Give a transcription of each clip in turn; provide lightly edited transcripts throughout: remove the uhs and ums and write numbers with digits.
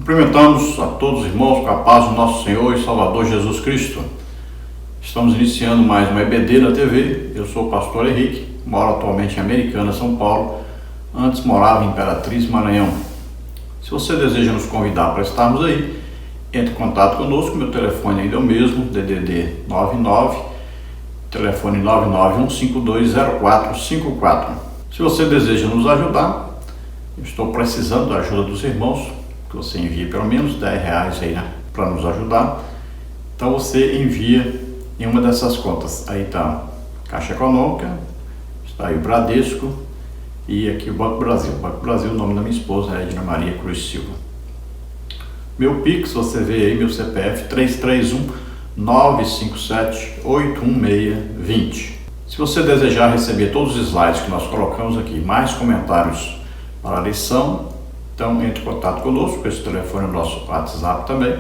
Cumprimentamos a todos os irmãos com a paz do nosso Senhor e Salvador Jesus Cristo. Estamos iniciando mais uma EBD na TV. Eu sou o pastor Henrique, moro atualmente em Americana, São Paulo. Antes morava em Imperatriz, Maranhão. Se você deseja nos convidar para estarmos aí, entre em contato conosco. Meu telefone ainda é o mesmo, DDD 99, telefone 991520454. Se você deseja nos ajudar, eu estou precisando da ajuda dos irmãos, que você envie pelo menos R$10 aí, né, para nos ajudar. Então você envia em uma dessas contas. Aí está Caixa Econômica, está aí o Bradesco e aqui o Banco Brasil. O Banco Brasil, o nome da minha esposa é Edna Maria Cruz Silva. Meu Pix, você vê aí, meu CPF 331-957-816-20. Se você desejar receber todos os slides que nós colocamos aqui, mais comentários para a lição, então entre em contato conosco, esse telefone é o nosso WhatsApp também,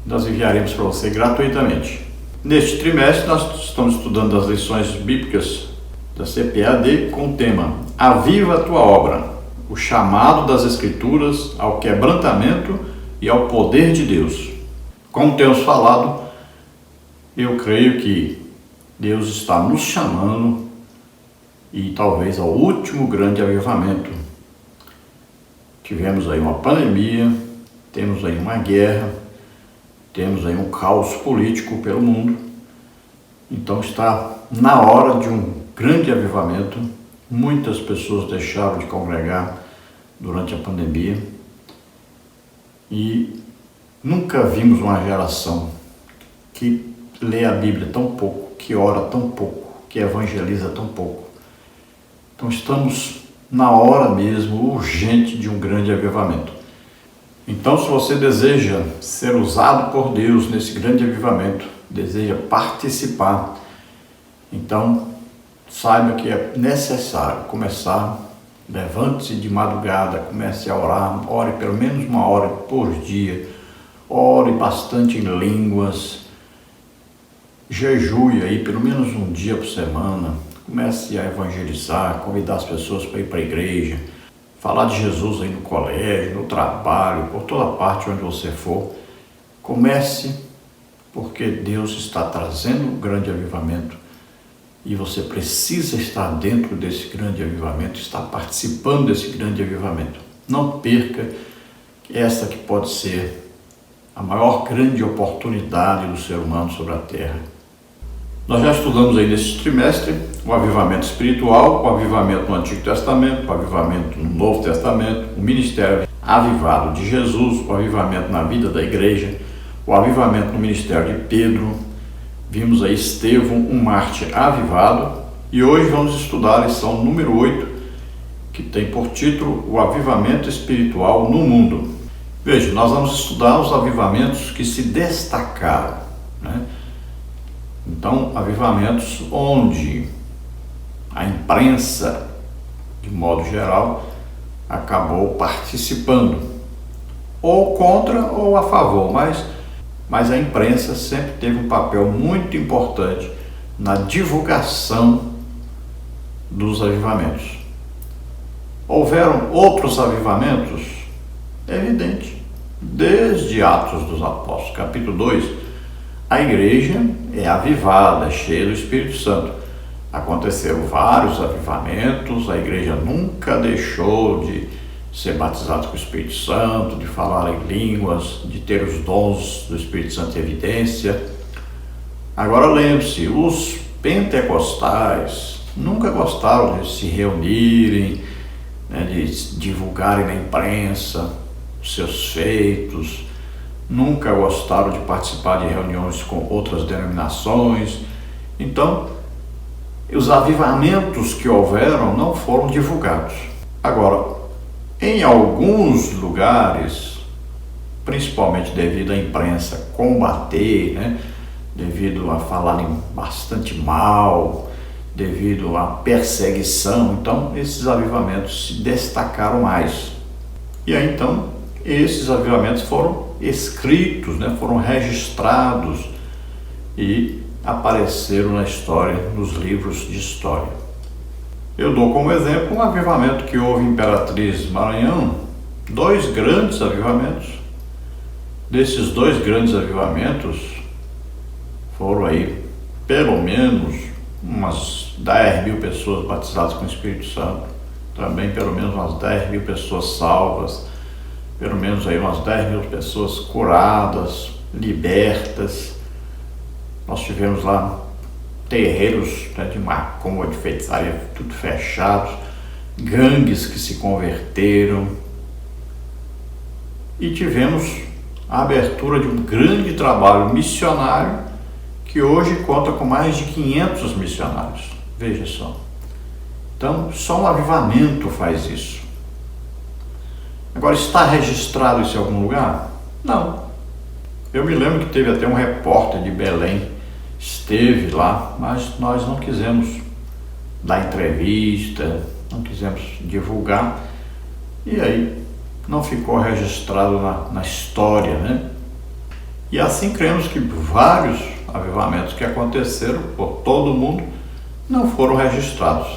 nós enviaremos para você gratuitamente. Neste trimestre nós estamos estudando as lições bíblicas da CPAD com o tema Aviva a tua obra, o chamado das Escrituras ao quebrantamento e ao poder de Deus. Como temos falado, eu creio que Deus está nos chamando e talvez ao último grande avivamento. Tivemos aí uma pandemia, temos aí uma guerra, temos aí um caos político pelo mundo. Então está na hora de um grande avivamento. Muitas pessoas deixaram de congregar durante a pandemia e nunca vimos uma geração que lê a Bíblia tão pouco, que ora tão pouco, que evangeliza tão pouco. Então estamos na hora mesmo, urgente, de um grande avivamento. Então, se você deseja ser usado por Deus nesse grande avivamento, deseja participar, então saiba que é necessário começar. Levante-se de madrugada, comece a orar, ore pelo menos 1 hora por dia, ore bastante em línguas, jejue aí pelo menos um dia por semana, comece a evangelizar, convidar as pessoas para ir para a igreja, falar de Jesus aí no colégio, no trabalho, por toda parte onde você for. Comece, porque Deus está trazendo um grande avivamento e você precisa estar dentro desse grande avivamento, estar participando desse grande avivamento. Não perca essa que pode ser a maior grande oportunidade do ser humano sobre a terra. Nós já estudamos aí nesse trimestre o avivamento espiritual, o avivamento no Antigo Testamento, o avivamento no Novo Testamento, o ministério avivado de Jesus, o avivamento na vida da igreja, o avivamento no ministério de Pedro. Vimos aí Estevão, um mártir avivado, e hoje vamos estudar a lição número 8, que tem por título o avivamento espiritual no mundo. Veja, nós vamos estudar os avivamentos que se destacaram, né? Então, avivamentos onde a imprensa, de modo geral, acabou participando, ou contra ou a favor, mas a imprensa sempre teve um papel muito importante na divulgação dos avivamentos. Houveram outros avivamentos? É evidente. Desde Atos dos Apóstolos, capítulo 2, a igreja é avivada, é cheia do Espírito Santo. Aconteceram vários avivamentos, a igreja nunca deixou de ser batizada com o Espírito Santo, de falar em línguas, de ter os dons do Espírito Santo em evidência. Agora lembre-se, os pentecostais nunca gostaram de se reunirem, né, de divulgarem na imprensa os seus feitos, nunca gostaram de participar de reuniões com outras denominações. Então, os avivamentos que houveram não foram divulgados. Agora, em alguns lugares, principalmente devido à imprensa combater, né, devido a falarem bastante mal, devido à perseguição, então esses avivamentos se destacaram mais. E aí então, esses avivamentos foram escritos, né, foram registrados e apareceram na história, nos livros de história. Eu dou como exemplo um avivamento que houve em Imperatriz, Maranhão, 2 grandes avivamentos. Desses dois grandes avivamentos, foram aí pelo menos umas 10 mil pessoas batizadas com o Espírito Santo, também pelo menos umas 10 mil pessoas salvas, pelo menos aí umas 10 mil pessoas curadas, libertas. Nós tivemos lá terreiros, né, de macumba, de feitiçaria, tudo fechados, gangues que se converteram, e tivemos a abertura de um grande trabalho missionário que hoje conta com mais de 500 missionários. Veja só. Então, só um avivamento faz isso. Agora, está registrado isso em algum lugar? Não. Eu me lembro que teve até um repórter de Belém, esteve lá, mas nós não quisemos dar entrevista, não quisemos divulgar, e aí não ficou registrado na história, né? E assim cremos que vários avivamentos que aconteceram por todo o mundo não foram registrados.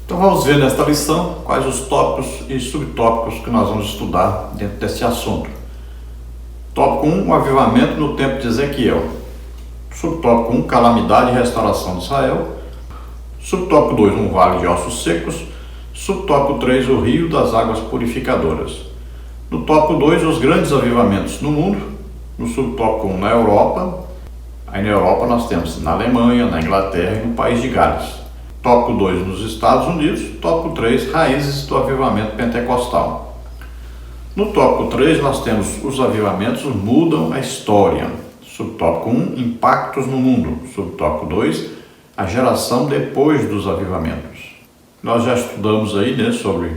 Então vamos ver nesta lição quais os tópicos e subtópicos que nós vamos estudar dentro desse assunto. Tópico 1, o avivamento no tempo de Ezequiel. Subtópico 1, calamidade e restauração de Israel. Subtópico 2, um vale de ossos secos. Subtópico 3, o rio das águas purificadoras. No tópico 2, os grandes avivamentos no mundo. No subtópico 1, na Europa. Aí na Europa nós temos na Alemanha, na Inglaterra e no país de Gales. Tópico 2, nos Estados Unidos. Tópico 3, raízes do avivamento pentecostal. No tópico 3, nós temos os avivamentos mudam a história. Subtópico 1, impactos no mundo. Subtópico 2, a geração depois dos avivamentos. Nós já estudamos aí, né, sobre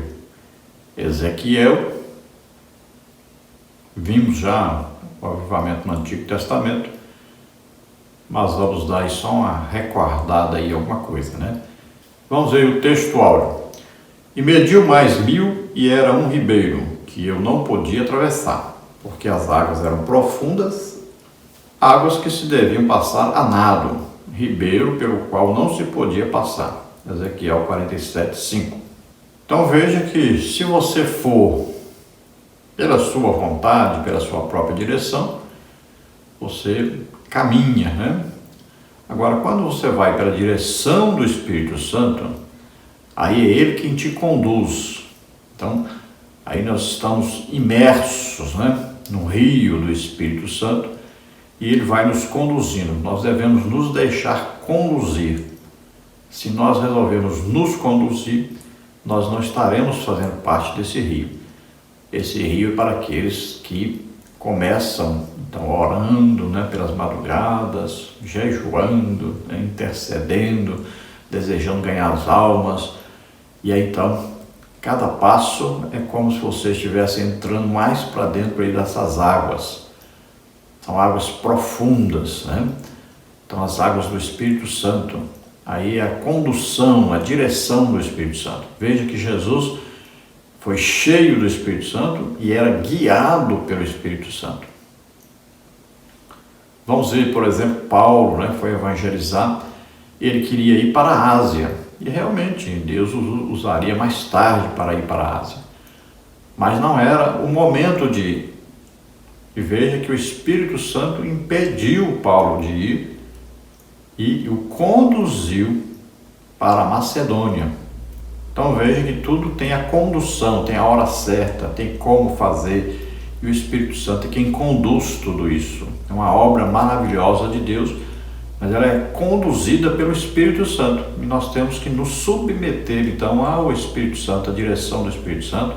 Ezequiel. Vimos já o avivamento no Antigo Testamento, mas vamos dar aí só uma recordada aí, alguma coisa, né? Vamos ver o texto áureo. E mediu mais 1000 e era um ribeiro, que eu não podia atravessar, porque as águas eram profundas, águas que se deviam passar a nado, ribeiro pelo qual não se podia passar. Ezequiel 47:5. Então veja que se você for pela sua vontade, pela sua própria direção, você caminha, né? Agora, quando você vai pela direção do Espírito Santo, aí é Ele quem te conduz. Então, aí nós estamos imersos, né, no rio do Espírito Santo, e Ele vai nos conduzindo. Nós devemos nos deixar conduzir. Se nós resolvermos nos conduzir, nós não estaremos fazendo parte desse rio. Esse rio é para aqueles que começam, então, orando, né, pelas madrugadas, jejuando, né, intercedendo, desejando ganhar as almas. E aí, então, cada passo é como se você estivesse entrando mais para dentro aí dessas águas. São águas profundas, né? Então, as águas do Espírito Santo. Aí a condução, a direção do Espírito Santo. Veja que Jesus foi cheio do Espírito Santo e era guiado pelo Espírito Santo. Vamos ver, por exemplo, Paulo, né, foi evangelizar, ele queria ir para a Ásia, e realmente Deus o usaria mais tarde para ir para a Ásia. Mas não era o momento de ir. E veja que o Espírito Santo impediu Paulo de ir e o conduziu para a Macedônia. Então veja que tudo tem a condução, tem a hora certa, tem como fazer, e o Espírito Santo é quem conduz tudo isso. É uma obra maravilhosa de Deus, mas ela é conduzida pelo Espírito Santo, e nós temos que nos submeter então ao Espírito Santo, à direção do Espírito Santo,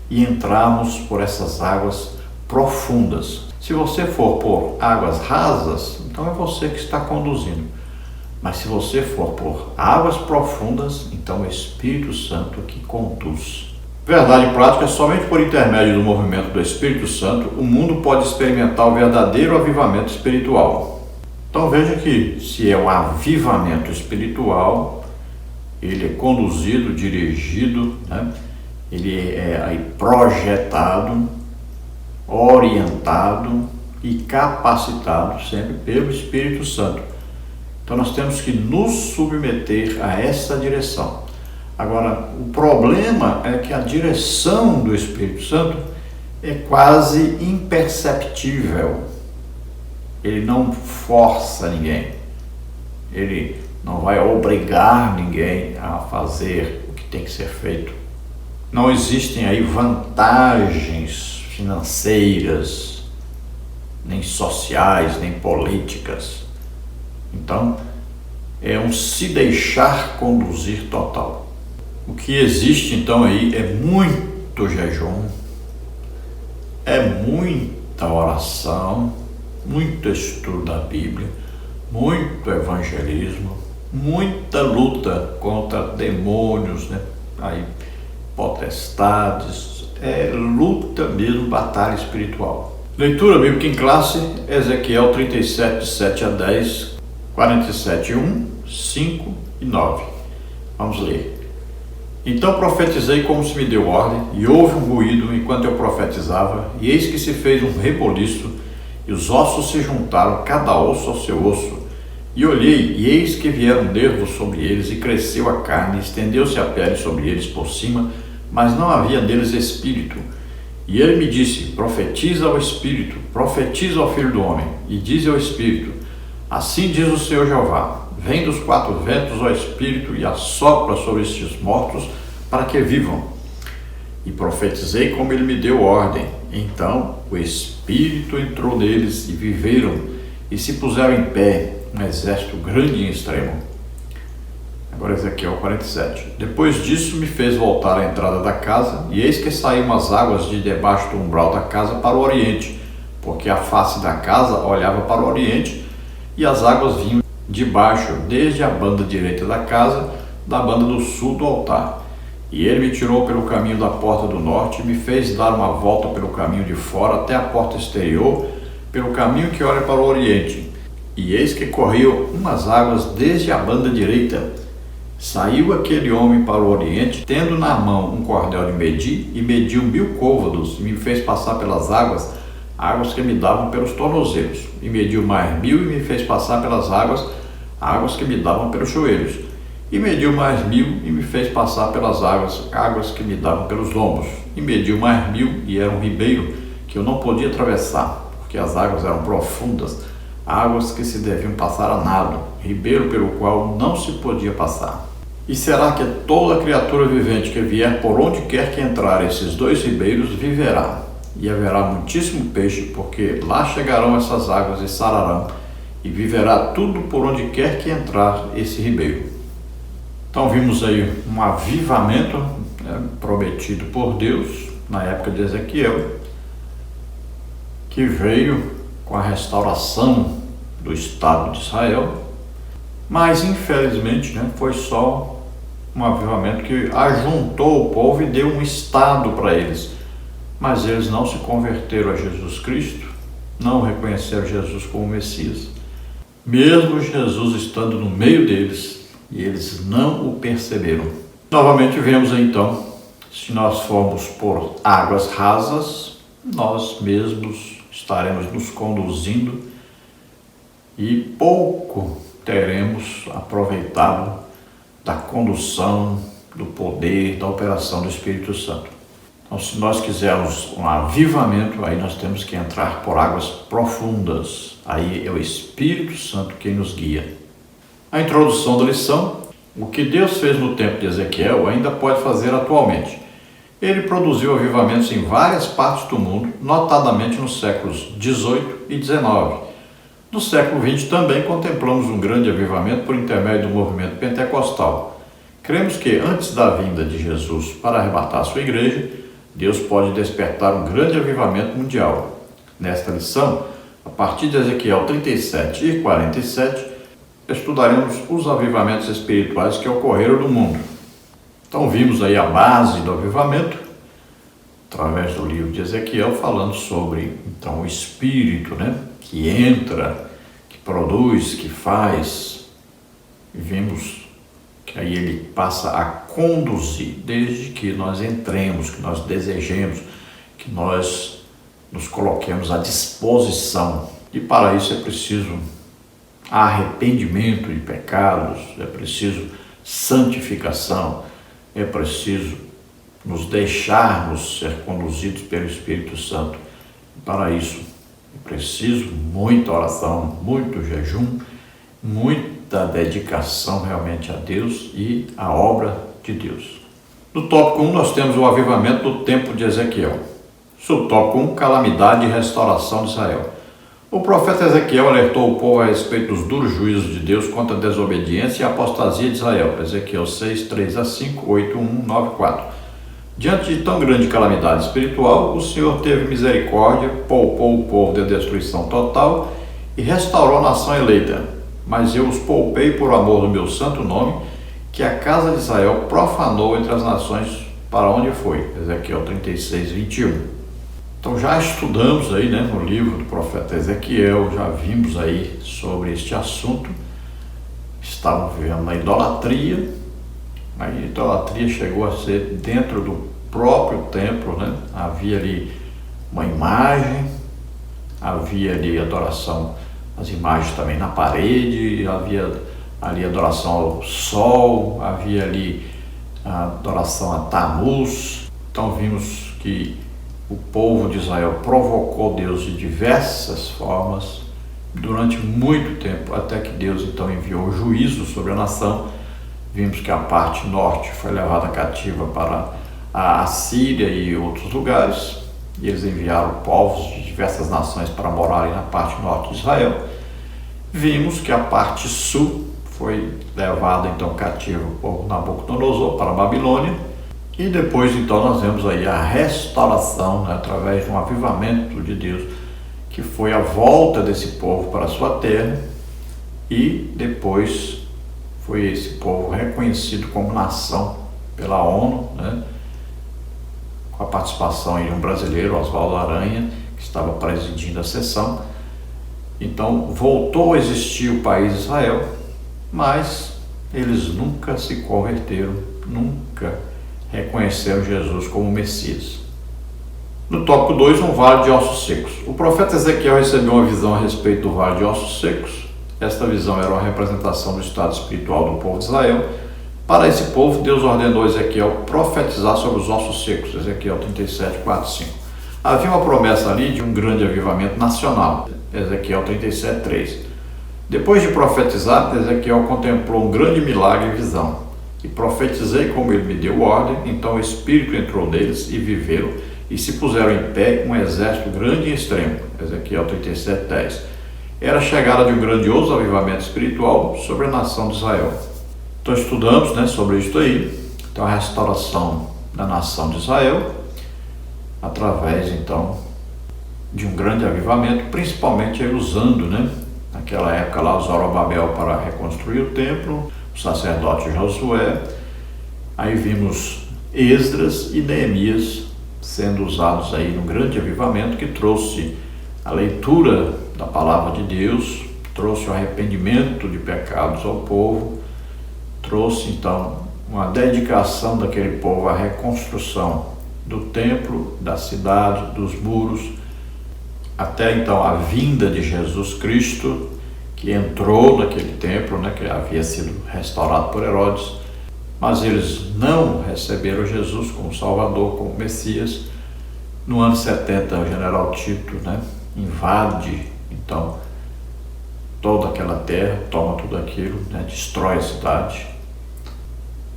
e entrarmos por essas águas profundas. Se você for por águas rasas, então é você que está conduzindo. Mas se você for por águas profundas, então é o Espírito Santo que conduz. Verdade prática, somente por intermédio do movimento do Espírito Santo, o mundo pode experimentar o verdadeiro avivamento espiritual. Então veja que se é um avivamento espiritual, ele é conduzido, dirigido, né? Ele é aí projetado, orientado e capacitado sempre pelo Espírito Santo. Então nós temos que nos submeter a essa direção. Agora, o problema é que a direção do Espírito Santo é quase imperceptível. Ele não força ninguém. Ele não vai obrigar ninguém a fazer o que tem que ser feito. Não existem aí vantagens financeiras, nem sociais, nem políticas. Então, é um se deixar conduzir total. O que existe então aí é muito jejum, é muita oração, muito estudo da Bíblia, muito evangelismo, muita luta contra demônios, né? Aí, potestades, é luta mesmo, batalha espiritual. Leitura bíblica em classe, Ezequiel 37, de 7 a 10, 47, 1, 5 e 9. Vamos ler. Então profetizei como se me deu ordem, e houve um ruído enquanto eu profetizava, e eis que se fez um reboliço, e os ossos se juntaram, cada osso ao seu osso. E olhei, e eis que vieram nervos sobre eles, e cresceu a carne, estendeu-se a pele sobre eles por cima, mas não havia neles espírito. E ele me disse, profetiza ao espírito, profetiza ao filho do homem, e diz ao espírito, assim diz o Senhor Jeová, vem dos quatro ventos, ó espírito, e assopra sobre estes mortos, para que vivam. E profetizei como ele me deu ordem. Então o espírito entrou neles, e viveram, e se puseram em pé, um exército grande e extremo. Agora Ezequiel 47. Depois disso me fez voltar à entrada da casa, e eis que saíam as águas de debaixo do umbral da casa para o oriente, porque a face da casa olhava para o oriente, e as águas vinham de baixo, desde a banda direita da casa, da banda do sul do altar. E ele me tirou pelo caminho da porta do norte, e me fez dar uma volta pelo caminho de fora até a porta exterior, pelo caminho que olha para o oriente. E eis que corriam umas águas desde a banda direita. Saiu aquele homem para o oriente, tendo na mão um cordel de medir, e mediu 1000 côvados, e me fez passar pelas águas, águas que me davam pelos tornozelos, e mediu mais 1000, e me fez passar pelas águas, águas que me davam pelos joelhos, e mediu mais 1000, e me fez passar pelas águas, águas que me davam pelos lombos, e mediu mais 1000, e era um ribeiro que eu não podia atravessar, porque as águas eram profundas, águas que se deviam passar a nado, ribeiro pelo qual não se podia passar. E será que toda criatura vivente que vier por onde quer que entrar esses dois ribeiros viverá, e haverá muitíssimo peixe, porque lá chegarão essas águas e sararão, e viverá tudo por onde quer que entrar esse ribeiro. Então vimos aí um avivamento prometido por Deus na época de Ezequiel, que veio com a restauração do Estado de Israel, mas infelizmente foi só um avivamento que ajuntou o povo e deu um Estado para eles, mas eles não se converteram a Jesus Cristo, não reconheceram Jesus como Messias, mesmo Jesus estando no meio deles, e eles não o perceberam. Novamente vemos então, se nós formos por águas rasas, nós mesmos estaremos nos conduzindo e pouco teremos aproveitado da condução, do poder, da operação do Espírito Santo. Então, se nós quisermos um avivamento, aí nós temos que entrar por águas profundas. Aí é o Espírito Santo quem nos guia. A introdução da lição: o que Deus fez no tempo de Ezequiel ainda pode fazer atualmente. Ele produziu avivamentos em várias partes do mundo, notadamente nos séculos 18 e 19. No século 20 também contemplamos um grande avivamento por intermédio do movimento pentecostal. Cremos que antes da vinda de Jesus para arrebatar a sua igreja, Deus pode despertar um grande avivamento mundial. Nesta lição, a partir de Ezequiel 37 e 47, estudaremos os avivamentos espirituais que ocorreram no mundo. Então vimos aí a base do avivamento, através do livro de Ezequiel, falando sobre então o Espírito, que entra, que produz, que faz. E vimos que aí ele passa a conduzir, desde que nós entremos, que nós desejemos, que nós nos coloquemos à disposição. E para isso é preciso arrependimento de pecados, é preciso santificação, é preciso nos deixarmos ser conduzidos pelo Espírito Santo. Para isso, é preciso muita oração, muito jejum, muita dedicação realmente a Deus e à obra de Deus. No tópico 1, nós temos o avivamento do tempo de Ezequiel. Subtópico 1, calamidade e restauração de Israel. O profeta Ezequiel alertou o povo a respeito dos duros juízos de Deus contra a desobediência e a apostasia de Israel. Ezequiel 6, 3-5, 8, 1, 9, 4. Diante de tão grande calamidade espiritual, o Senhor teve misericórdia, poupou o povo da destruição total e restaurou a nação eleita. Mas eu os poupei por amor do meu santo nome, que a casa de Israel profanou entre as nações para onde foi. Ezequiel 36, 21. Então já estudamos aí, no livro do profeta Ezequiel, já vimos aí sobre este assunto. Estavam vivendo na idolatria. A idolatria chegou a ser dentro do próprio templo, Havia ali uma imagem, havia ali adoração às imagens também na parede, havia ali adoração ao sol, havia ali a adoração a Tamuz. Então vimos que o povo de Israel provocou Deus de diversas formas durante muito tempo, até que Deus então enviou juízo sobre a nação. Vimos que a parte norte foi levada cativa para a Assíria e outros lugares, e eles enviaram povos de diversas nações para morarem na parte norte de Israel. Vimos que a parte sul foi levada então cativa por Nabucodonosor para a Babilônia, e depois então nós vemos aí a restauração, através de um avivamento de Deus, que foi a volta desse povo para a sua terra, e depois foi esse povo reconhecido como nação pela ONU, com a participação de um brasileiro, Oswaldo Aranha, que estava presidindo a sessão. Então voltou a existir o país de Israel, mas eles nunca se converteram, nunca reconheceram Jesus como Messias. No tópico 2, um vale de ossos secos. O profeta Ezequiel recebeu uma visão a respeito do vale de ossos secos. Esta visão era uma representação do estado espiritual do povo de Israel. Para esse povo, Deus ordenou a Ezequiel profetizar sobre os ossos secos. Ezequiel 37, 4, 5. Havia uma promessa ali de um grande avivamento nacional. Ezequiel 37, 3. Depois de profetizar, Ezequiel contemplou um grande milagre em visão. E profetizei como ele me deu ordem, então o Espírito entrou neles e viveram, e se puseram em pé um exército grande e extremo. Ezequiel 37, 10. Era a chegada de um grandioso avivamento espiritual sobre a nação de Israel. Então estudamos sobre isso aí. Então a restauração da nação de Israel, através então de um grande avivamento, principalmente usando, naquela época lá, o Zorobabel para reconstruir o templo, o sacerdote Josué. Aí vimos Esdras e Neemias sendo usados aí no grande avivamento, que trouxe a leitura da palavra de Deus, trouxe o arrependimento de pecados ao povo, trouxe então uma dedicação daquele povo à reconstrução do templo, da cidade, dos muros, até então a vinda de Jesus Cristo, que entrou naquele templo, que havia sido restaurado por Herodes, mas eles não receberam Jesus como Salvador, como Messias. No ano 70, o general Tito, invade então toda aquela terra, toma tudo aquilo, destrói a cidade.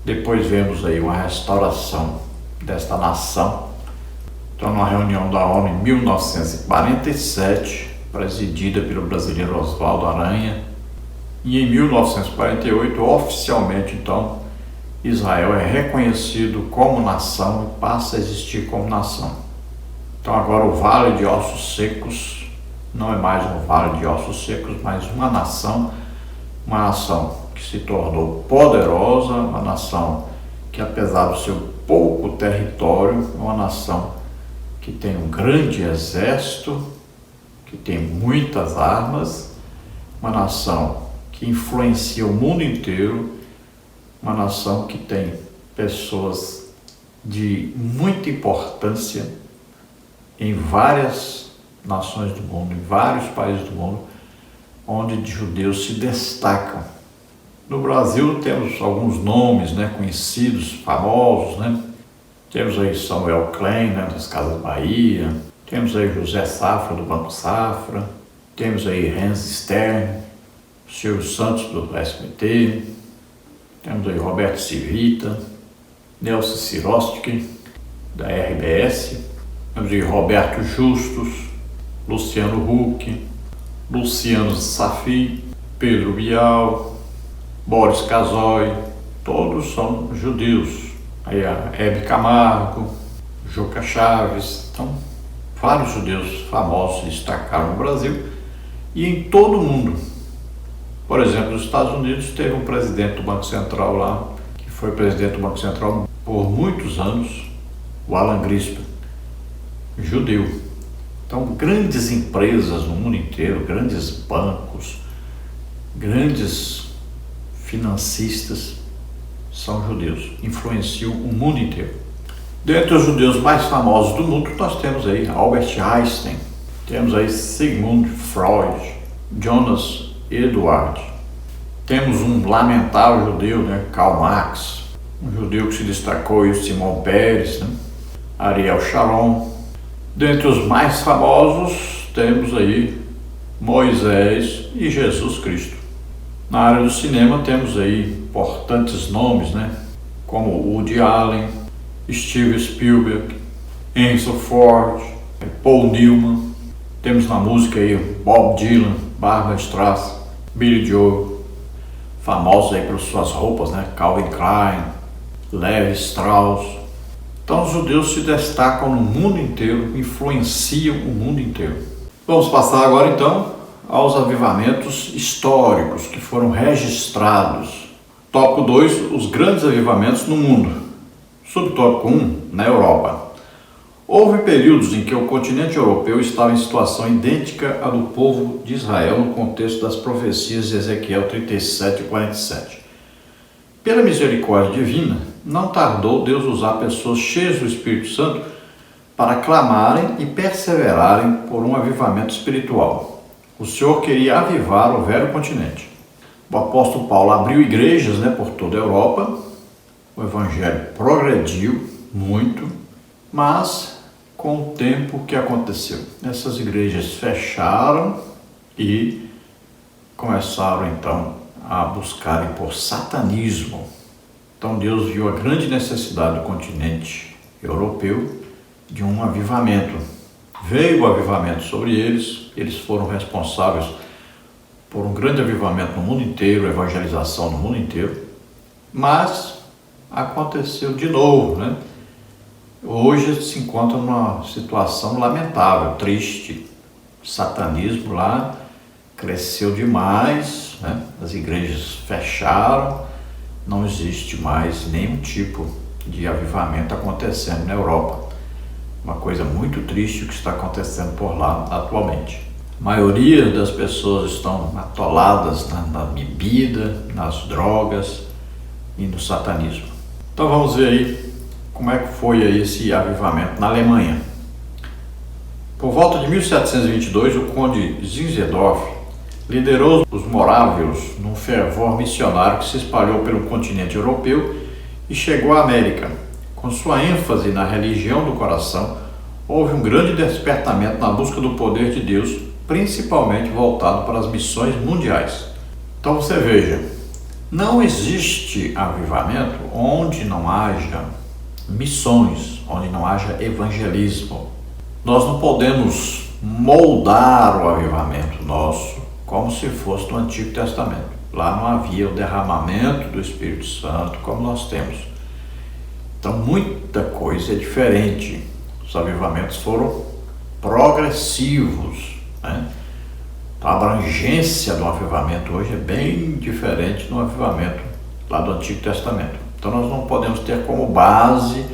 Depois vemos aí uma restauração desta nação. Então, numa reunião da ONU em 1947, presidida pelo brasileiro Oswaldo Aranha, e em 1948, oficialmente, então, Israel é reconhecido como nação e passa a existir como nação. Então, agora o Vale de Ossos Secos não é mais um Vale de Ossos Secos, mas uma nação que se tornou poderosa, uma nação que, apesar do seu pouco território, é uma nação que tem um grande exército, que tem muitas armas, uma nação que influencia o mundo inteiro, uma nação que tem pessoas de muita importância em várias nações do mundo, em vários países do mundo, onde judeus se destacam. No Brasil temos alguns nomes, conhecidos, famosos, Temos aí Samuel Klein, né, das Casas Bahia. Temos aí José Safra, do Banco Safra. Temos aí Hans Stern, Silvio Santos, do SBT. Temos aí Roberto Civita, Nelson Sirotsky, da RBS. Temos aí Roberto Justus, Luciano Huck, Luciano Safi, Pedro Bial, Boris Casoy, todos são judeus. Aí a Hebe Camargo, Juca Chaves, então vários judeus famosos se destacaram no Brasil e em todo o mundo. Por exemplo, nos Estados Unidos teve um presidente do Banco Central lá, que foi presidente do Banco Central por muitos anos, o Alan Greenspan, judeu. Então, grandes empresas no mundo inteiro, grandes bancos, grandes financistas são judeus, influenciam o mundo inteiro. Dentre os judeus mais famosos do mundo, nós temos aí Albert Einstein, temos aí Sigmund Freud, Jonas Edward, temos um lamentável judeu, né, Karl Marx, um judeu que se destacou, e o Simão Peres, né, Ariel Sharon. Dentre os mais famosos, temos aí Moisés e Jesus Cristo. Na área do cinema temos aí importantes nomes, né, como Woody Allen, Steven Spielberg, Enzo Ford, Paul Newman. Temos na música aí Bob Dylan, Barbra Streisand, Billy Joel, famosos aí pelas suas roupas, né, Calvin Klein, Levi Strauss. Então os judeus se destacam no mundo inteiro, influenciam o mundo inteiro. Vamos passar agora então aos avivamentos históricos que foram registrados. Tópico 2, os grandes avivamentos no mundo. Subtópico 1, na Europa. Houve períodos em que o continente europeu estava em situação idêntica à do povo de Israel no contexto das profecias de Ezequiel 37 e 47. Pela misericórdia divina, não tardou Deus usar pessoas cheias do Espírito Santo para clamarem e perseverarem por um avivamento espiritual. O Senhor queria avivar o velho continente. O apóstolo Paulo abriu igrejas, por toda a Europa. O evangelho progrediu muito, mas com o tempo o que aconteceu? Essas igrejas fecharam e começaram então a buscarem por satanismo. Então Deus viu a grande necessidade do continente europeu de um avivamento. Veio o avivamento sobre eles, eles foram responsáveis por um grande avivamento no mundo inteiro, evangelização no mundo inteiro, mas aconteceu de novo, Hoje se encontra numa situação lamentável, triste. O satanismo lá cresceu demais, As igrejas fecharam, não existe mais nenhum tipo de avivamento acontecendo na Europa. Uma coisa muito triste o que está acontecendo por lá atualmente. A maioria das pessoas estão atoladas na bebida, nas drogas e no satanismo. Então vamos ver aí como é que foi aí esse avivamento na Alemanha. Por volta de 1722, o conde Zinzendorf liderou os morávios num fervor missionário que se espalhou pelo continente europeu e chegou à América. Com sua ênfase na religião do coração, houve um grande despertamento na busca do poder de Deus, principalmente voltado para as missões mundiais. Então você veja, não existe avivamento onde não haja missões, onde não haja evangelismo. Nós não podemos moldar o avivamento nosso como se fosse no Antigo Testamento. Lá não havia o derramamento do Espírito Santo como nós temos. Então muita coisa é diferente. Os avivamentos foram progressivos, Então, a abrangência do avivamento hoje é bem diferente do avivamento lá do Antigo Testamento. Então nós não podemos ter como base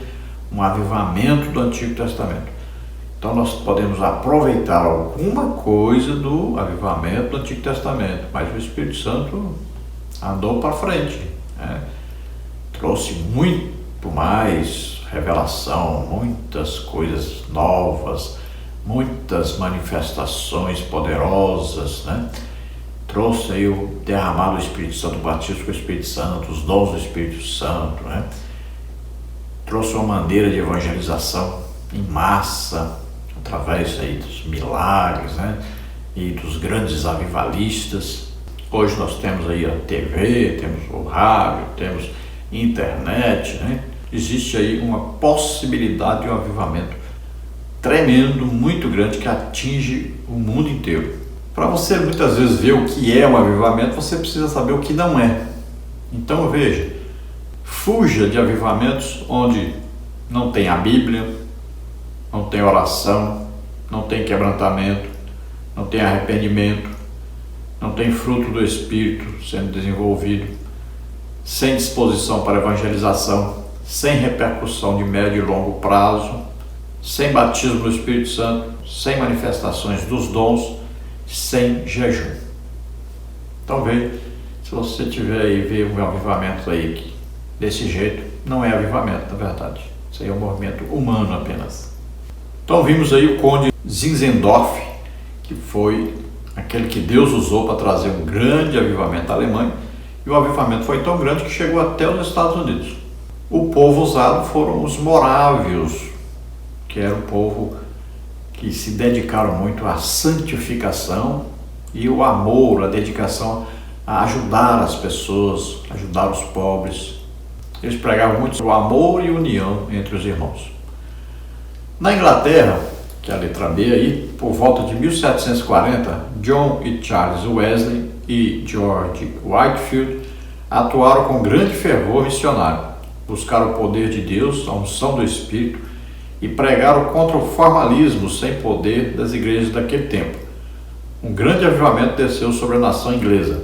um avivamento do Antigo Testamento. Então nós podemos aproveitar alguma coisa do avivamento do Antigo Testamento, mas o Espírito Santo andou para frente, trouxe muito mais revelação, muitas coisas novas, muitas manifestações poderosas, Trouxe aí o derramado do Espírito Santo, o batismo com o Espírito Santo, os dons do Espírito Santo, trouxe uma maneira de evangelização em massa, através aí dos milagres, né? E dos grandes avivalistas. Hoje nós temos aí a TV, temos o rádio, temos internet, né? Existe aí uma possibilidade de um avivamento tremendo, muito grande, que atinge o mundo inteiro. Para você muitas vezes ver o que é um avivamento, você precisa saber o que não é. Então veja, fuja de avivamentos onde não tem a Bíblia, não tem oração, não tem quebrantamento, não tem arrependimento, não tem fruto do Espírito sendo desenvolvido, sem disposição para evangelização, sem repercussão de médio e longo prazo, sem batismo do Espírito Santo, sem manifestações dos dons, sem jejum. Então veja, se você tiver aí ver um avivamento aí que desse jeito, não é avivamento, na verdade. Isso aí é um movimento humano apenas. Então vimos aí o conde Zinzendorf, que foi aquele que Deus usou para trazer um grande avivamento à Alemanha, e o avivamento foi tão grande que chegou até os Estados Unidos. O povo usado foram os morávios, que era um povo que se dedicaram muito à santificação e o amor, a dedicação a ajudar as pessoas, ajudar os pobres. Eles pregavam muito sobre o amor e união entre os irmãos. Na Inglaterra, que é a letra B aí, por volta de 1740, John e Charles Wesley e George Whitefield atuaram com grande fervor missionário, buscaram o poder de Deus, a unção do Espírito, e pregaram contra o formalismo sem poder das igrejas daquele tempo. Um grande avivamento desceu sobre a nação inglesa.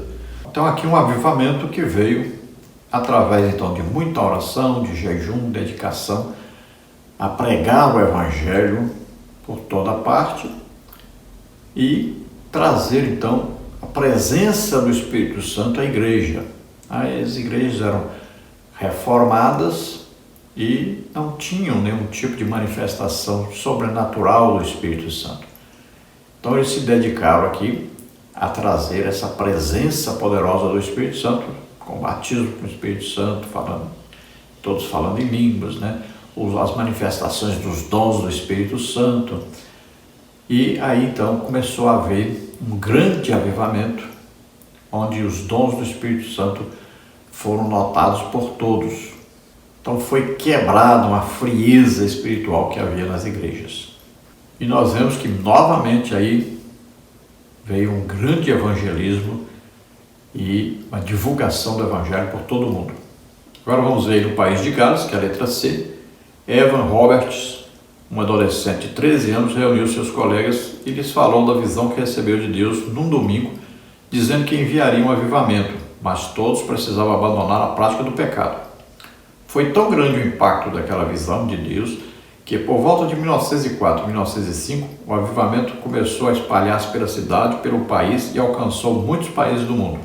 Então aqui um avivamento que veio através então de muita oração, de jejum, dedicação, a pregar o Evangelho por toda parte e trazer então a presença do Espírito Santo à igreja. As igrejas eram reformadas e não tinham nenhum tipo de manifestação sobrenatural do Espírito Santo. Então eles se dedicaram aqui a trazer essa presença poderosa do Espírito Santo, com batismo com o Espírito Santo, todos falando em línguas, né? As manifestações dos dons do Espírito Santo. E aí então começou a haver um grande avivamento, onde os dons do Espírito Santo foram notados por todos. Então foi quebrada uma frieza espiritual que havia nas igrejas. E nós vemos que novamente aí veio um grande evangelismo e uma divulgação do Evangelho por todo o mundo. Agora vamos ver no país de Gales, que é a letra C. Evan Roberts, um adolescente de 13 anos, reuniu seus colegas e lhes falou da visão que recebeu de Deus num domingo, dizendo que enviaria um avivamento, mas todos precisavam abandonar a prática do pecado. Foi tão grande o impacto daquela visão de Deus que por volta de 1904 e 1905 o avivamento começou a espalhar-se pela cidade, pelo país e alcançou muitos países do mundo.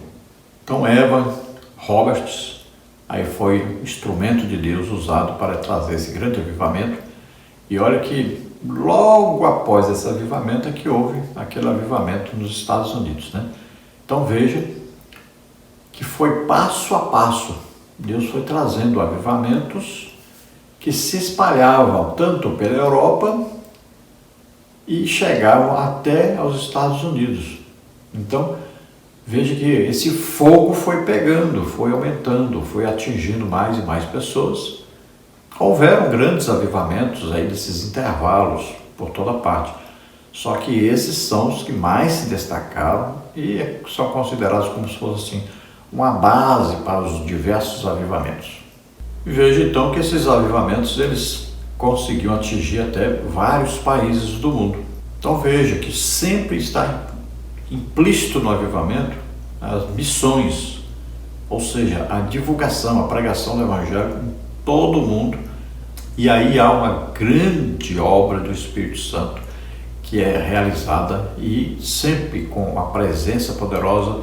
Então Evan Roberts aí foi um instrumento de Deus usado para trazer esse grande avivamento. E olha que logo após esse avivamento é que houve aquele avivamento nos Estados Unidos, né? Então veja que foi passo a passo. Deus foi trazendo avivamentos que se espalhavam tanto pela Europa e chegavam até aos Estados Unidos. Então veja que esse fogo foi pegando, foi aumentando, foi atingindo mais e mais pessoas. Houveram grandes avivamentos aí desses intervalos por toda parte. Só que esses são os que mais se destacaram e são considerados como se fosse assim uma base para os diversos avivamentos. E veja então que esses avivamentos eles conseguiam atingir até vários países do mundo. Então veja que sempre está implícito no avivamento as missões, ou seja, a divulgação, a pregação do Evangelho em todo o mundo. E aí há uma grande obra do Espírito Santo que é realizada e sempre com a presença poderosa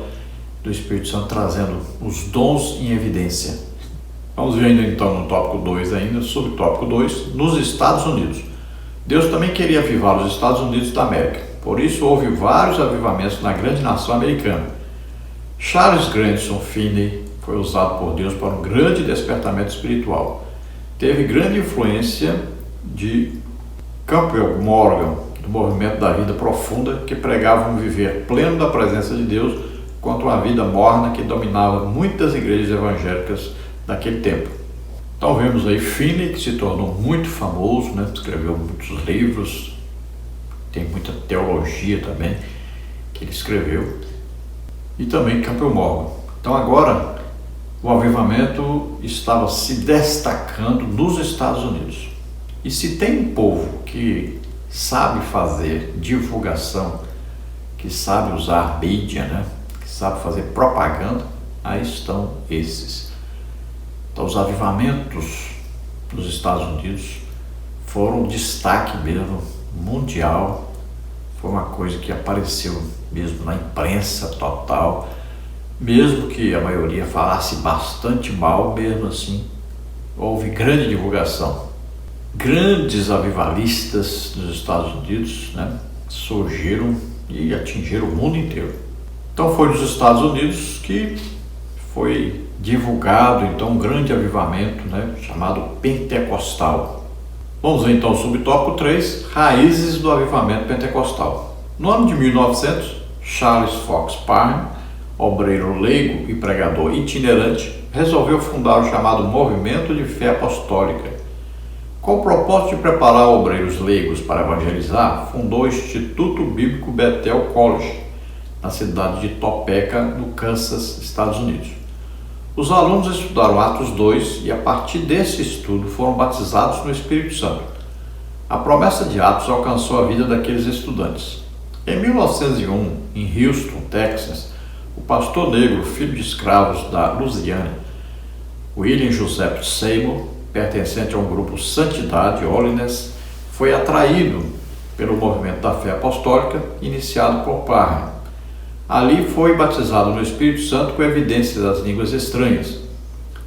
do Espírito Santo trazendo os dons em evidência. Vamos ver ainda então no tópico 2 ainda, subtópico 2, nos Estados Unidos. Deus também queria avivar os Estados Unidos da América, por isso houve vários avivamentos na grande nação americana. Charles Grandison Finney foi usado por Deus para um grande despertamento espiritual. teve grande influência de Campbell Morgan, do movimento da vida profunda, que pregava um viver pleno da presença de Deus contra uma vida morna que dominava muitas igrejas evangélicas daquele tempo. Então vemos aí Finney, que se tornou muito famoso, né? Escreveu muitos livros, tem muita teologia também que ele escreveu, e também Campbell Morgan. Então agora o avivamento estava se destacando nos Estados Unidos. E se tem um povo que sabe fazer divulgação, que sabe usar mídia, né? Que sabe fazer propaganda, aí estão esses. Então os avivamentos nos Estados Unidos foram um destaque mesmo mundial, foi uma coisa que apareceu mesmo na imprensa total, mesmo que a maioria falasse bastante mal, mesmo assim houve grande divulgação. Grandes avivalistas dos Estados Unidos, né, surgiram e atingiram o mundo inteiro. Então foi nos Estados Unidos que foi divulgado então um grande avivamento, né, chamado pentecostal. Vamos ver então o subtópico 3, raízes do avivamento pentecostal. No ano de 1900, Charles Fox Parham, obreiro leigo e pregador itinerante, resolveu fundar o chamado Movimento de Fé Apostólica. Com o propósito de preparar obreiros leigos para evangelizar, fundou o Instituto Bíblico Bethel College, na cidade de Topeka, no Kansas, Estados Unidos. Os alunos estudaram Atos 2 e, a partir desse estudo, foram batizados no Espírito Santo. A promessa de Atos alcançou a vida daqueles estudantes. Em 1901, em Houston, Texas, o pastor negro, filho de escravos da Louisiana, William Joseph Seymour, pertencente a um grupo Santidade, Holiness, foi atraído pelo movimento da fé apostólica iniciado por Parham. Ali foi batizado no Espírito Santo com evidências das línguas estranhas.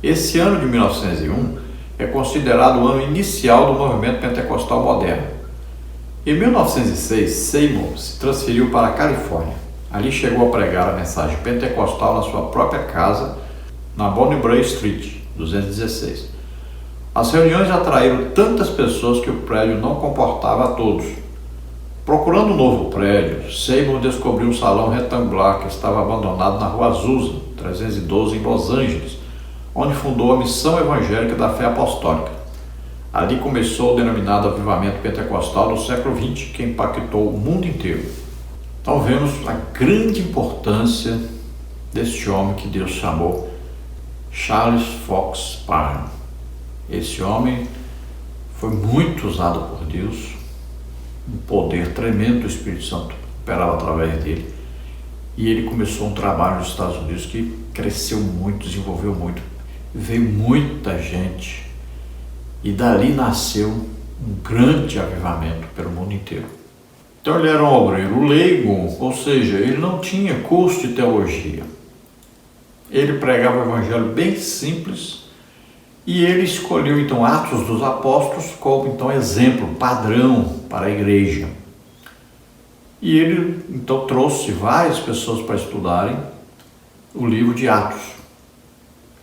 Esse ano de 1901 é considerado o ano inicial do movimento pentecostal moderno. Em 1906, Seymour se transferiu para a Califórnia. Ali chegou a pregar a mensagem pentecostal na sua própria casa, na Bonnie Brae Street, 216. As reuniões atraíram tantas pessoas que o prédio não comportava a todos. Procurando um novo prédio, Seymour descobriu um salão retangular que estava abandonado na Rua Azusa, 312, em Los Angeles, onde fundou a Missão Evangélica da Fé Apostólica. Ali começou o denominado avivamento pentecostal do século XX, que impactou o mundo inteiro. Então vemos a grande importância deste homem que Deus chamou Charles Fox Parham. Esse homem foi muito usado por Deus, um poder tremendo do Espírito Santo operava através dele, e ele começou um trabalho nos Estados Unidos que cresceu muito, desenvolveu muito, veio muita gente, e dali nasceu um grande avivamento pelo mundo inteiro. Então ele era um obreiro leigo, ou seja, ele não tinha curso de teologia. Ele pregava o evangelho bem simples, e ele escolheu então Atos dos Apóstolos como então exemplo, padrão para a igreja. E ele então trouxe várias pessoas para estudarem o livro de Atos.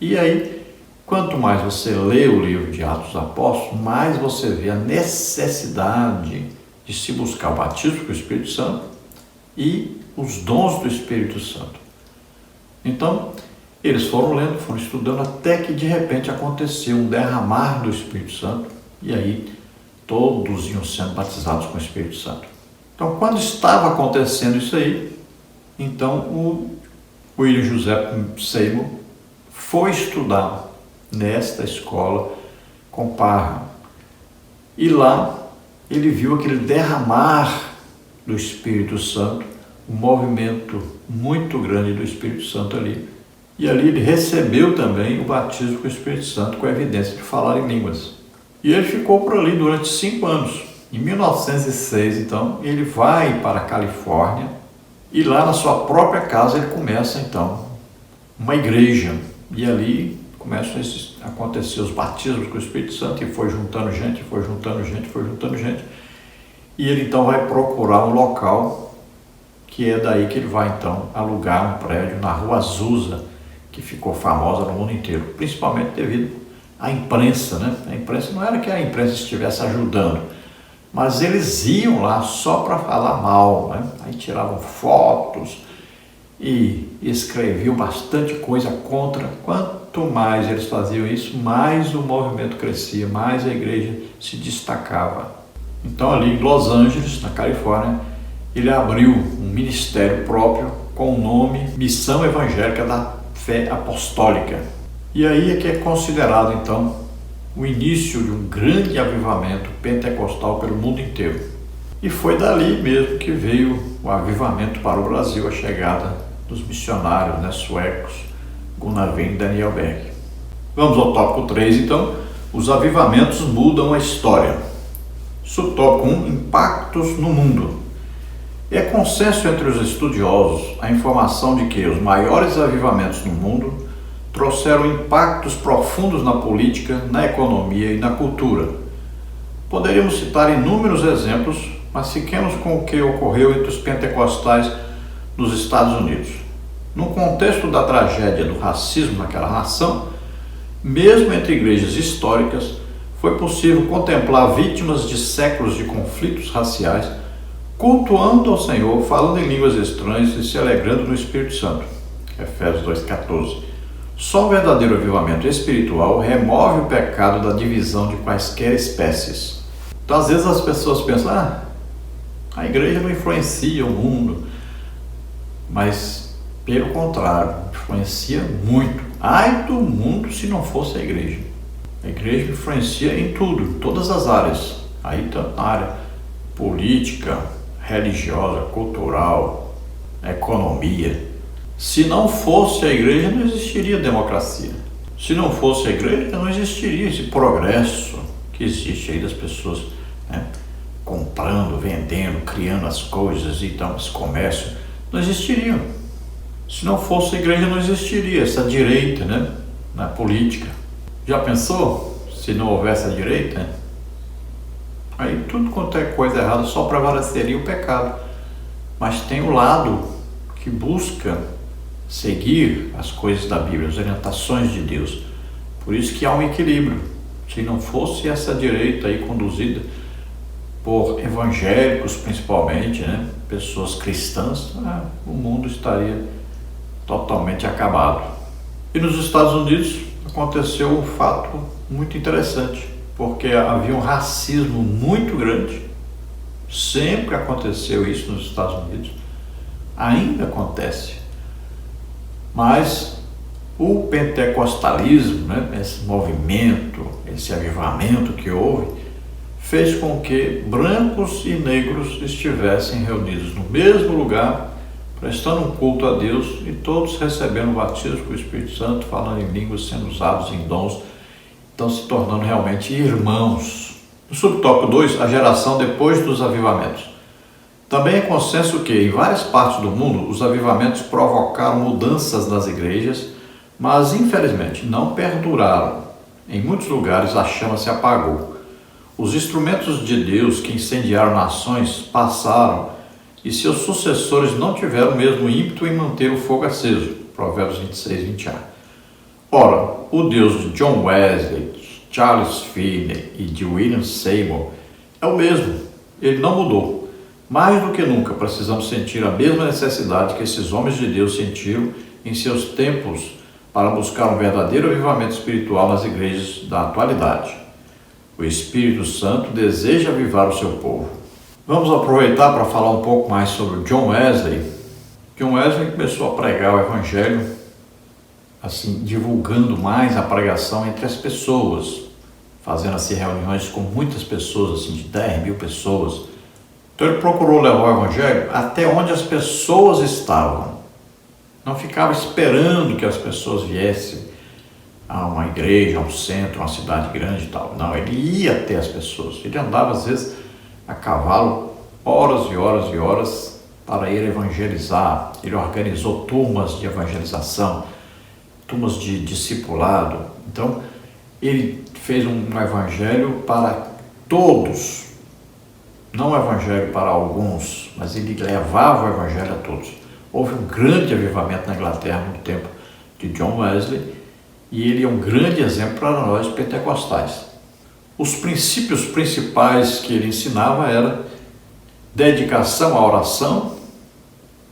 E aí, quanto mais você lê o livro de Atos dos Apóstolos, mais você vê a necessidade de se buscar o batismo com o Espírito Santo e os dons do Espírito Santo. Então, eles foram lendo, foram estudando, até que de repente aconteceu um derramar do Espírito Santo, e aí todos iam sendo batizados com o Espírito Santo. Então, quando estava acontecendo isso aí, então o William Joseph Seymour foi estudar nesta escola com Parham. E lá ele viu aquele derramar do Espírito Santo, um movimento muito grande do Espírito Santo ali. E ali ele recebeu também o batismo com o Espírito Santo, com a evidência de falar em línguas. E ele ficou por ali durante 5 anos. Em 1906, então, ele vai para a Califórnia e lá na sua própria casa ele começa, então, uma igreja. E ali começam a acontecer os batismos com o Espírito Santo, e foi juntando gente, foi juntando gente, foi juntando gente. E ele, então, vai procurar um local, que é daí que ele vai, então, alugar um prédio na Rua Azusa, que ficou famosa no mundo inteiro, principalmente devido a imprensa, né? A imprensa não era que a imprensa estivesse ajudando, mas eles iam lá só para falar mal, né? Aí tiravam fotos e escreviam bastante coisa contra. Quanto mais eles faziam isso, mais o movimento crescia, mais a igreja se destacava. Então ali em Los Angeles, na Califórnia, ele abriu um ministério próprio com o nome Missão Evangélica da Fé Apostólica. E aí é que é considerado então o início de um grande avivamento pentecostal pelo mundo inteiro. E foi dali mesmo que veio o avivamento para o Brasil, a chegada dos missionários, né, suecos, Gunnar Wing e Daniel Berg. Vamos ao tópico 3 então, os avivamentos mudam a história. Subtópico 1, impactos no mundo. É consenso entre os estudiosos a informação de que os maiores avivamentos no mundo trouxeram impactos profundos na política, na economia e na cultura. Poderíamos citar inúmeros exemplos, mas fiquemos com o que ocorreu entre os pentecostais nos Estados Unidos. No contexto da tragédia do racismo naquela nação, mesmo entre igrejas históricas, foi possível contemplar vítimas de séculos de conflitos raciais, cultuando ao Senhor, falando em línguas estranhas e se alegrando no Espírito Santo. Efésios 2,14. Só o verdadeiro avivamento espiritual remove o pecado da divisão de quaisquer espécies. Então, às vezes as pessoas pensam, a igreja não influencia o mundo, mas, pelo contrário, influencia muito. Ai do mundo se não fosse a igreja. A igreja influencia em tudo, em todas as áreas. Aí está na área política, religiosa, cultural, economia. Se não fosse a igreja, não existiria democracia. Se não fosse a igreja, não existiria esse progresso que existe aí das pessoas, né, comprando, vendendo, criando as coisas e tal, esse comércio. Não existiria. Se não fosse a igreja, não existiria essa direita, né, na política. Já pensou se não houvesse a direita? Aí tudo quanto é coisa errada só prevaleceria o pecado. Mas tem o lado que busca seguir as coisas da Bíblia, as orientações de Deus. Por isso que há um equilíbrio. Se não fosse essa direita aí conduzida por evangélicos principalmente, né, pessoas cristãs, o mundo estaria totalmente acabado. E nos Estados Unidos aconteceu um fato muito interessante, porque havia um racismo muito grande. Sempre aconteceu isso nos Estados Unidos, ainda acontece. Mas o pentecostalismo, né, esse movimento, esse avivamento que houve, fez com que brancos e negros estivessem reunidos no mesmo lugar, prestando um culto a Deus e todos recebendo o batismo com o Espírito Santo, falando em línguas, sendo usados em dons, estão se tornando realmente irmãos. No subtópico 2, a geração depois dos avivamentos. Também é consenso que, em várias partes do mundo, os avivamentos provocaram mudanças nas igrejas, mas, infelizmente, não perduraram. Em muitos lugares, a chama se apagou. Os instrumentos de Deus que incendiaram nações passaram e seus sucessores não tiveram o mesmo ímpeto em manter o fogo aceso. Provérbios 26, 20a. Ora, o Deus de John Wesley, Charles Finney e de William Seymour é o mesmo. Ele não mudou. Mais do que nunca, precisamos sentir a mesma necessidade que esses homens de Deus sentiram em seus tempos para buscar um verdadeiro avivamento espiritual nas igrejas da atualidade. O Espírito Santo deseja avivar o seu povo. Vamos aproveitar para falar um pouco mais sobre John Wesley. John Wesley começou a pregar o Evangelho, assim, divulgando mais a pregação entre as pessoas, fazendo assim reuniões com muitas pessoas, assim, de 10 mil pessoas. Então ele procurou levar o Evangelho até onde as pessoas estavam. Não ficava esperando que as pessoas viessem a uma igreja, a um centro, a uma cidade grande e tal. Não, ele ia até as pessoas. Ele andava, às vezes, a cavalo, horas e horas e horas, para ir evangelizar. Ele organizou turmas de evangelização, turmas de discipulado. Então, ele fez um evangelho para todos. Não um evangelho para alguns, mas ele levava o evangelho a todos. Houve um grande avivamento na Inglaterra no tempo de John Wesley, e ele é um grande exemplo para nós pentecostais. Os princípios principais que ele ensinava era dedicação à oração,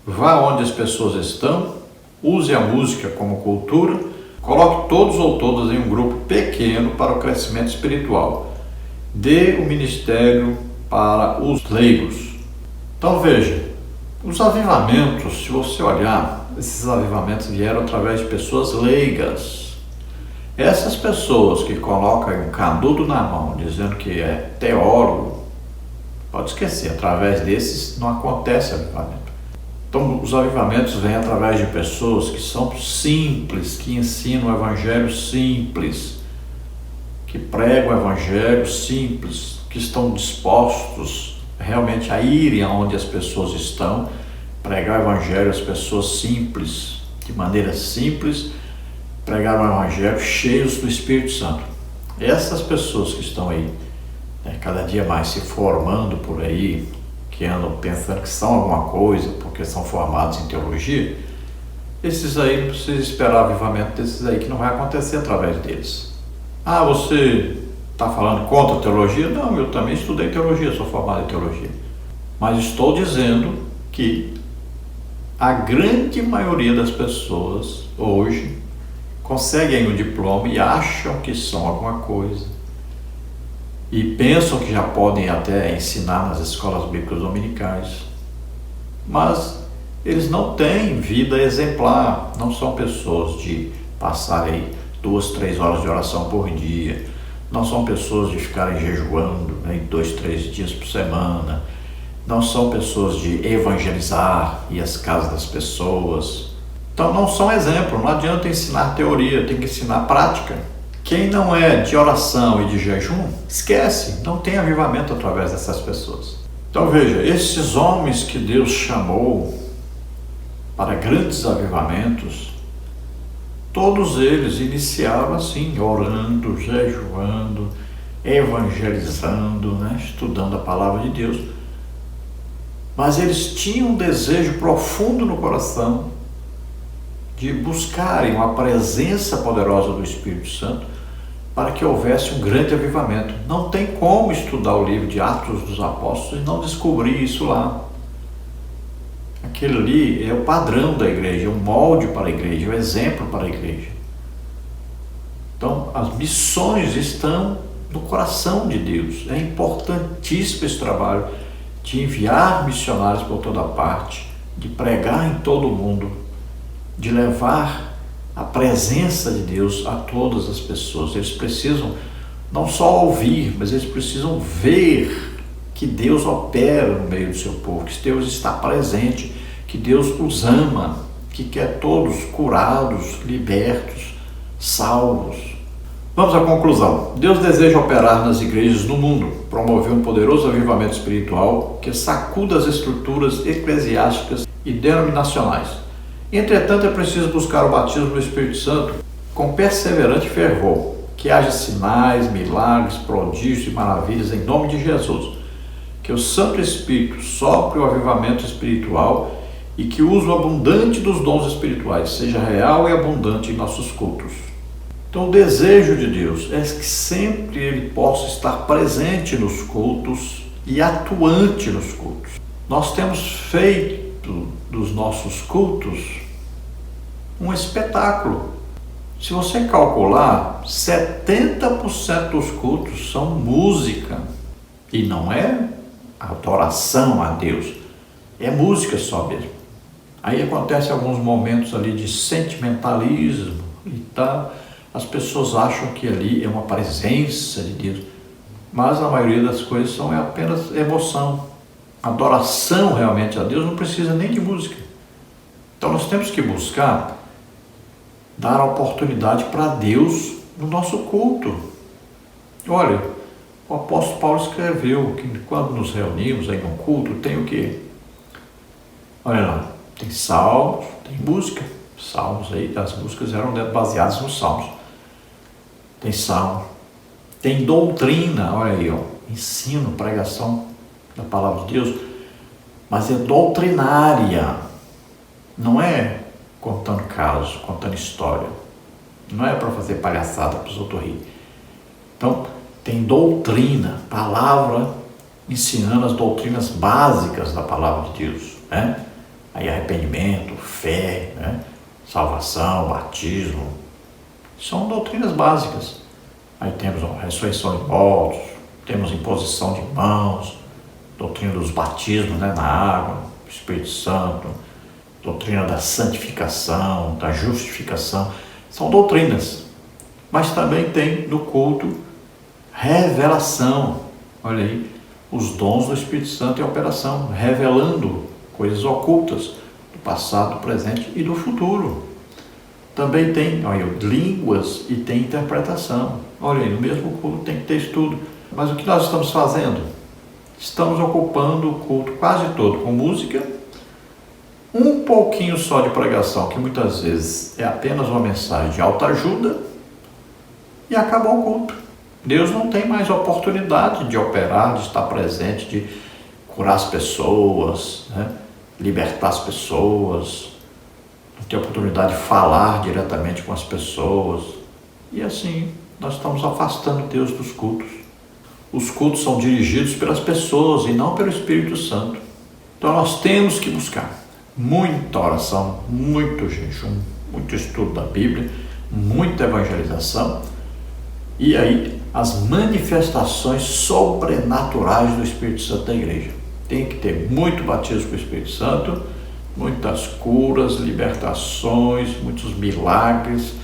vá onde as pessoas estão, use a música como cultura, coloque todos ou todas em um grupo pequeno para o crescimento espiritual, dê o ministério para os leigos. Então veja, os avivamentos, se você olhar, esses avivamentos vieram através de pessoas leigas. Essas pessoas que colocam um canudo na mão, dizendo que é teólogo, pode esquecer, através desses não acontece avivamento. Então os avivamentos vêm através de pessoas que são simples, que ensinam o evangelho simples, que pregam o evangelho simples, que estão dispostos realmente a irem aonde as pessoas estão, pregar o evangelho às pessoas simples, de maneira simples, pregar o evangelho cheios do Espírito Santo. Essas pessoas que estão aí, cada dia mais se formando por aí, que andam pensando que são alguma coisa, porque são formados em teologia, esses aí não precisa esperar o avivamento desses aí, que não vai acontecer através deles. Ah, você está falando contra a teologia? Não, eu também estudei teologia, sou formado em teologia. Mas estou dizendo que a grande maioria das pessoas hoje conseguem um diploma e acham que são alguma coisa. E pensam que já podem até ensinar nas escolas bíblicas dominicais. Mas eles não têm vida exemplar, não são pessoas de passarem 2, 3 horas de oração por dia, não são pessoas de ficarem jejuando 2, 3 dias por semana, não são pessoas de evangelizar e as casas das pessoas. Então não são exemplo, não adianta ensinar teoria, tem que ensinar prática. Quem não é de oração e de jejum, esquece, não tem avivamento através dessas pessoas. Então veja, esses homens que Deus chamou para grandes avivamentos, todos eles iniciaram assim, orando, jejuando, evangelizando, estudando a palavra de Deus. Mas eles tinham um desejo profundo no coração de buscarem uma presença poderosa do Espírito Santo para que houvesse um grande avivamento. Não tem como estudar o livro de Atos dos Apóstolos e não descobrir isso lá. Aquele ali é o padrão da igreja, é o molde para a igreja, é o exemplo para a igreja. Então, as missões estão no coração de Deus. É importantíssimo esse trabalho de enviar missionários por toda parte, de pregar em todo o mundo, de levar a presença de Deus a todas as pessoas. Eles precisam não só ouvir, mas eles precisam ver que Deus opera no meio do seu povo, que Deus está presente, que Deus os ama, que quer todos curados, libertos, salvos. Vamos à conclusão. Deus deseja operar nas igrejas no mundo, promover um poderoso avivamento espiritual que sacuda as estruturas eclesiásticas e denominacionais. Entretanto, é preciso buscar o batismo do Espírito Santo com perseverante fervor, que haja sinais, milagres, prodígios e maravilhas em nome de Jesus. Que o Santo Espírito sopre o avivamento espiritual e que o uso abundante dos dons espirituais seja real e abundante em nossos cultos. Então, o desejo de Deus é que sempre Ele possa estar presente nos cultos e atuante nos cultos. Nós temos feito dos nossos cultos um espetáculo. Se você calcular, 70% dos cultos são música. E não é adoração a Deus, é música só mesmo. Aí acontece alguns momentos ali de sentimentalismo e tal. As pessoas acham que ali é uma presença de Deus, mas a maioria das coisas são apenas emoção. Adoração realmente a Deus não precisa nem de música. Então nós temos que buscar dar a oportunidade para Deus no nosso culto. Olha, o apóstolo Paulo escreveu que quando nos reunimos aí no culto tem o quê? Olha lá, tem salmos, tem música. Salmos aí, as músicas eram baseadas nos salmos. Tem salmo, tem doutrina, olha aí, ensino, pregação da palavra de Deus, mas é doutrinária, não é contando casos, contando história, não é para fazer palhaçada para os outros rir. Então, tem doutrina, palavra ensinando as doutrinas básicas da palavra de Deus, né? Aí arrependimento, fé, né? Salvação, batismo, são doutrinas básicas. Aí temos a ressurreição de mortos, temos imposição de mãos, doutrina dos batismos, né? Na água, Espírito Santo, doutrina da santificação, da justificação, são doutrinas. Mas também tem no culto revelação, olha aí, os dons do Espírito Santo em operação, revelando coisas ocultas do passado, do presente e do futuro. Também tem, olha, línguas e tem interpretação. Olha aí, no mesmo culto tem que ter estudo. Mas o que nós estamos fazendo? Estamos ocupando o culto quase todo com música, um pouquinho só de pregação, que muitas vezes é apenas uma mensagem de autoajuda, e acabou o culto. Deus não tem mais oportunidade de operar, de estar presente, de curar as pessoas, né? Libertar as pessoas, não tem oportunidade de falar diretamente com as pessoas. E assim, nós estamos afastando Deus dos cultos. Os cultos são dirigidos pelas pessoas e não pelo Espírito Santo. Então nós temos que buscar muita oração, muito jejum, muito estudo da Bíblia, muita evangelização, e aí as manifestações sobrenaturais do Espírito Santo da igreja. Tem que ter muito batismo com o Espírito Santo, muitas curas, libertações, muitos milagres,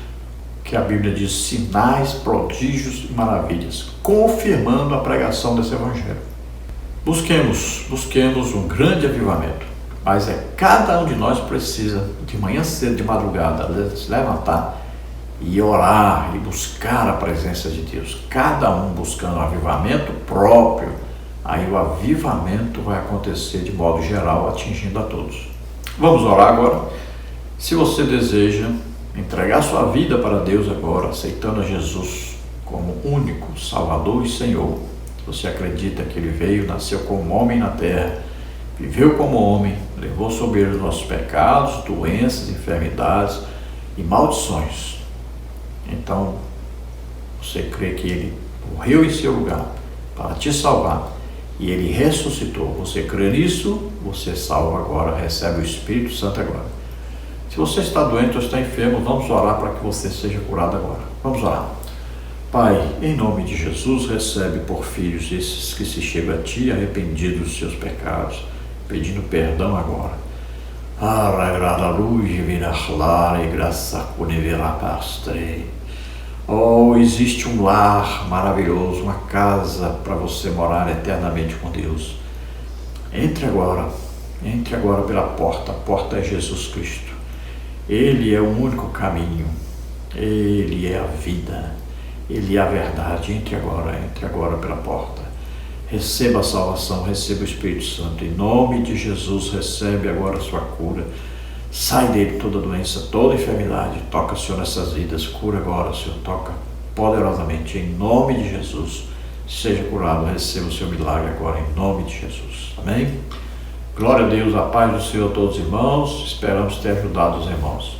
que a Bíblia diz sinais, prodígios e maravilhas, confirmando a pregação desse evangelho. Busquemos um grande avivamento, mas cada um de nós precisa, de manhã cedo, de madrugada, se levantar e orar e buscar a presença de Deus, cada um buscando um avivamento próprio. Aí o avivamento vai acontecer de modo geral, atingindo a todos. Vamos orar agora. Se você deseja entregar sua vida para Deus agora, aceitando a Jesus como único Salvador e Senhor, se você acredita que Ele veio, nasceu como homem na terra, viveu como homem, levou sobre Ele os nossos pecados, doenças, enfermidades e maldições, então você crê que Ele morreu em seu lugar para te salvar e Ele ressuscitou, você crê nisso, você é salvo agora, recebe o Espírito Santo agora. Se você está doente ou está enfermo, vamos orar para que você seja curado agora. Vamos orar. Pai, em nome de Jesus, recebe por filhos esses que se chegam a Ti arrependidos dos seus pecados, pedindo perdão agora. Oh, existe um lar maravilhoso, uma casa para você morar eternamente com Deus. Entre agora pela porta. A porta é Jesus Cristo. Ele é o único caminho, Ele é a vida, Ele é a verdade. Entre agora pela porta. Receba a salvação, receba o Espírito Santo. Em nome de Jesus, recebe agora a sua cura. Sai dele toda doença, toda enfermidade. Toca, Senhor, nessas vidas. Cura agora, Senhor. Toca poderosamente. Em nome de Jesus, seja curado. Receba o seu milagre agora, em nome de Jesus. Amém? Glória a Deus, a paz do Senhor a todos os irmãos. Esperamos ter ajudado os irmãos.